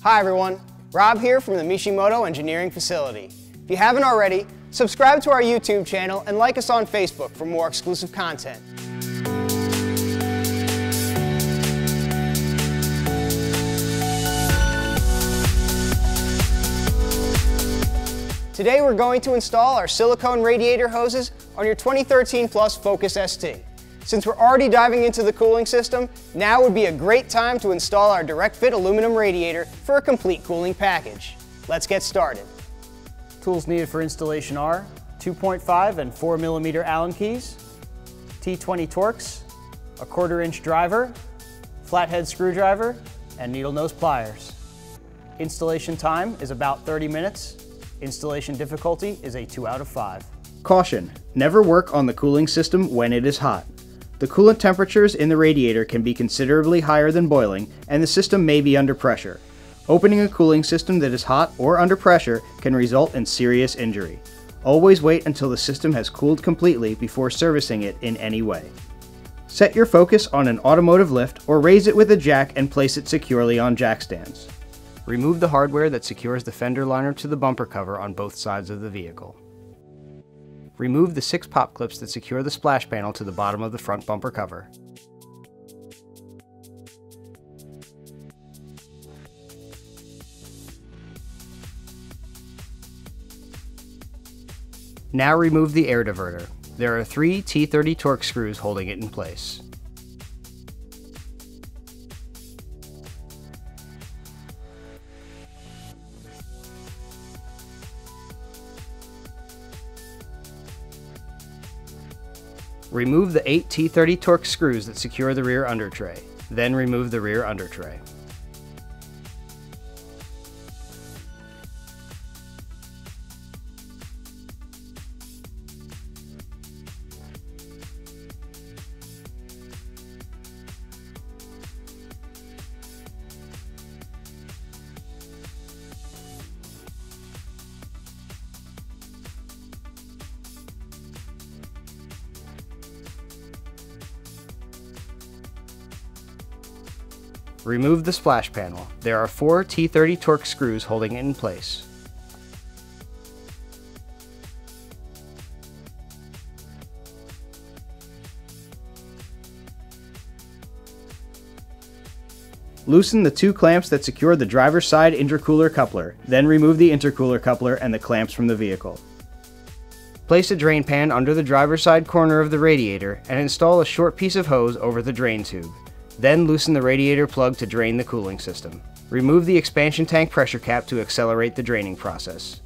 Hi everyone, Rob here from the Mishimoto Engineering Facility. If you haven't already, subscribe to our YouTube channel and like us on Facebook for more exclusive content. Today we're going to install our silicone radiator hoses on your 2013 Plus Focus ST. Since we're already diving into the cooling system, now would be a great time to install our direct fit aluminum radiator for a complete cooling package. Let's get started. Tools needed for installation are 2.5 and 4 mm Allen keys, T20 Torx, a 1/4 inch driver, flathead screwdriver, and needle nose pliers. Installation time is about 30 minutes. Installation difficulty is a 2 out of 5. Caution: never work on the cooling system when it is hot. The coolant temperatures in the radiator can be considerably higher than boiling, and the system may be under pressure. Opening a cooling system that is hot or under pressure can result in serious injury. Always wait until the system has cooled completely before servicing it in any way. Set your focus on an automotive lift or raise it with a jack and place it securely on jack stands. Remove the hardware that secures the fender liner to the bumper cover on both sides of the vehicle. Remove the 6 pop clips that secure the splash panel to the bottom of the front bumper cover. Now remove the air diverter. There are 3 T30 Torx screws holding it in place. Remove the 8 T30 Torx screws that secure the rear under tray. Then remove the rear under tray. Remove the splash panel. There are 4 T30 Torx screws holding it in place. Loosen the 2 clamps that secure the driver's side intercooler coupler, then remove the intercooler coupler and the clamps from the vehicle. Place a drain pan under the driver's side corner of the radiator and install a short piece of hose over the drain tube. Then loosen the radiator plug to drain the cooling system. Remove the expansion tank pressure cap to accelerate the draining process.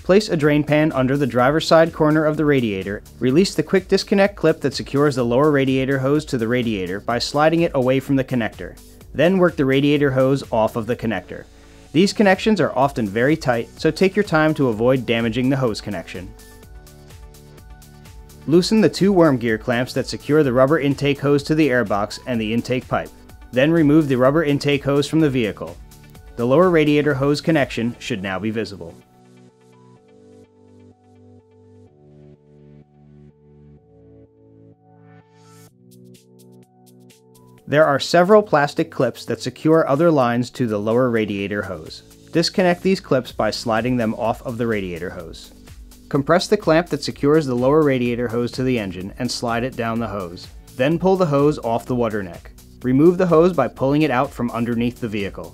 Place a drain pan under the driver's side corner of the radiator. Release the quick disconnect clip that secures the lower radiator hose to the radiator by sliding it away from the connector. Then work the radiator hose off of the connector. These connections are often very tight, so take your time to avoid damaging the hose connection. Loosen the 2 worm gear clamps that secure the rubber intake hose to the airbox and the intake pipe. Then remove the rubber intake hose from the vehicle. The lower radiator hose connection should now be visible. There are several plastic clips that secure other lines to the lower radiator hose. Disconnect these clips by sliding them off of the radiator hose. Compress the clamp that secures the lower radiator hose to the engine and slide it down the hose. Then pull the hose off the water neck. Remove the hose by pulling it out from underneath the vehicle.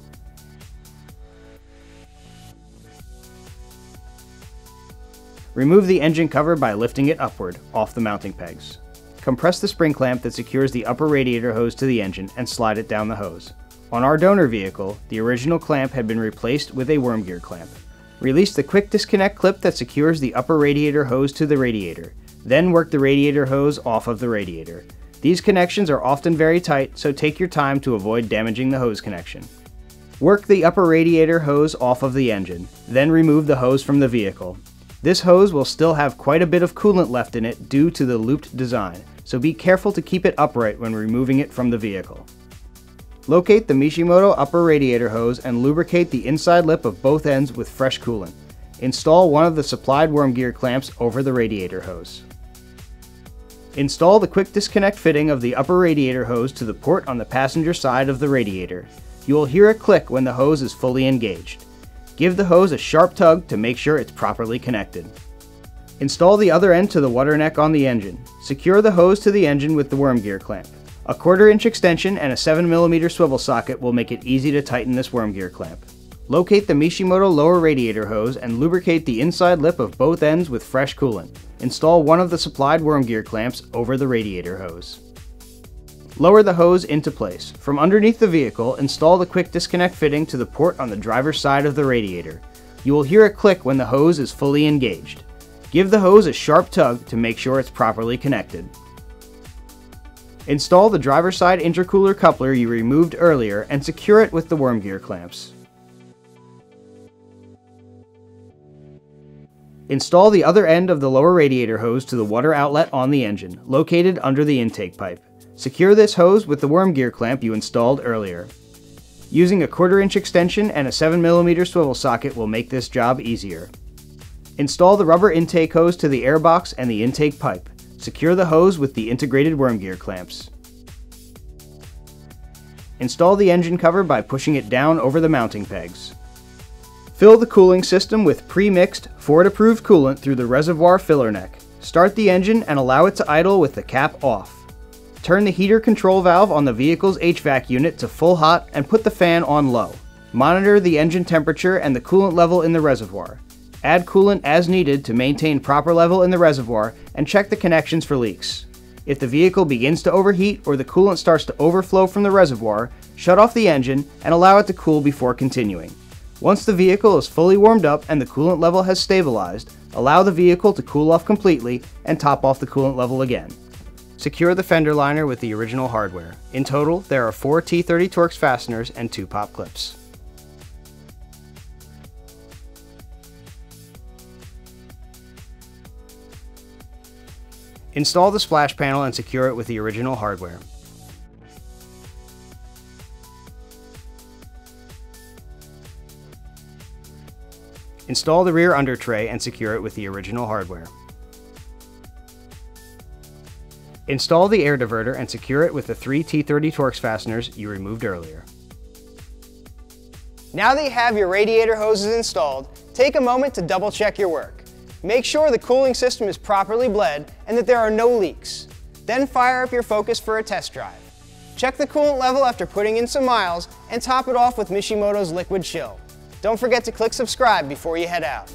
Remove the engine cover by lifting it upward, off the mounting pegs. Compress the spring clamp that secures the upper radiator hose to the engine and slide it down the hose. On our donor vehicle, the original clamp had been replaced with a worm gear clamp. Release the quick disconnect clip that secures the upper radiator hose to the radiator. Then work the radiator hose off of the radiator. These connections are often very tight, so take your time to avoid damaging the hose connection. Work the upper radiator hose off of the engine, then remove the hose from the vehicle. This hose will still have quite a bit of coolant left in it due to the looped design, so be careful to keep it upright when removing it from the vehicle. Locate the Mishimoto upper radiator hose and lubricate the inside lip of both ends with fresh coolant. Install one of the supplied worm gear clamps over the radiator hose. Install the quick disconnect fitting of the upper radiator hose to the port on the passenger side of the radiator. You will hear a click when the hose is fully engaged. Give the hose a sharp tug to make sure it's properly connected. Install the other end to the water neck on the engine. Secure the hose to the engine with the worm gear clamp. A 1/4 inch extension and a 7mm swivel socket will make it easy to tighten this worm gear clamp. Locate the Mishimoto lower radiator hose and lubricate the inside lip of both ends with fresh coolant. Install one of the supplied worm gear clamps over the radiator hose. Lower the hose into place. From underneath the vehicle, install the quick disconnect fitting to the port on the driver's side of the radiator. You will hear a click when the hose is fully engaged. Give the hose a sharp tug to make sure it's properly connected. Install the driver's side intercooler coupler you removed earlier and secure it with the worm gear clamps. Install the other end of the lower radiator hose to the water outlet on the engine, located under the intake pipe. Secure this hose with the worm gear clamp you installed earlier. Using a 1/4 inch extension and a 7mm swivel socket will make this job easier. Install the rubber intake hose to the airbox and the intake pipe. Secure the hose with the integrated worm gear clamps. Install the engine cover by pushing it down over the mounting pegs. Fill the cooling system with pre-mixed, Ford-approved coolant through the reservoir filler neck. Start the engine and allow it to idle with the cap off. Turn the heater control valve on the vehicle's HVAC unit to full hot and put the fan on low. Monitor the engine temperature and the coolant level in the reservoir. Add coolant as needed to maintain proper level in the reservoir and check the connections for leaks. If the vehicle begins to overheat or the coolant starts to overflow from the reservoir, shut off the engine and allow it to cool before continuing. Once the vehicle is fully warmed up and the coolant level has stabilized, allow the vehicle to cool off completely and top off the coolant level again. Secure the fender liner with the original hardware. In total, there are 4 T30 Torx fasteners and 2 pop clips. Install the splash panel and secure it with the original hardware. Install the rear under tray and secure it with the original hardware. Install the air diverter and secure it with the 3 T30 Torx fasteners you removed earlier. Now that you have your radiator hoses installed, take a moment to double check your work. Make sure the cooling system is properly bled and that there are no leaks. Then fire up your Focus for a test drive. Check the coolant level after putting in some miles and top it off with Mishimoto's liquid chill. Don't forget to click subscribe before you head out.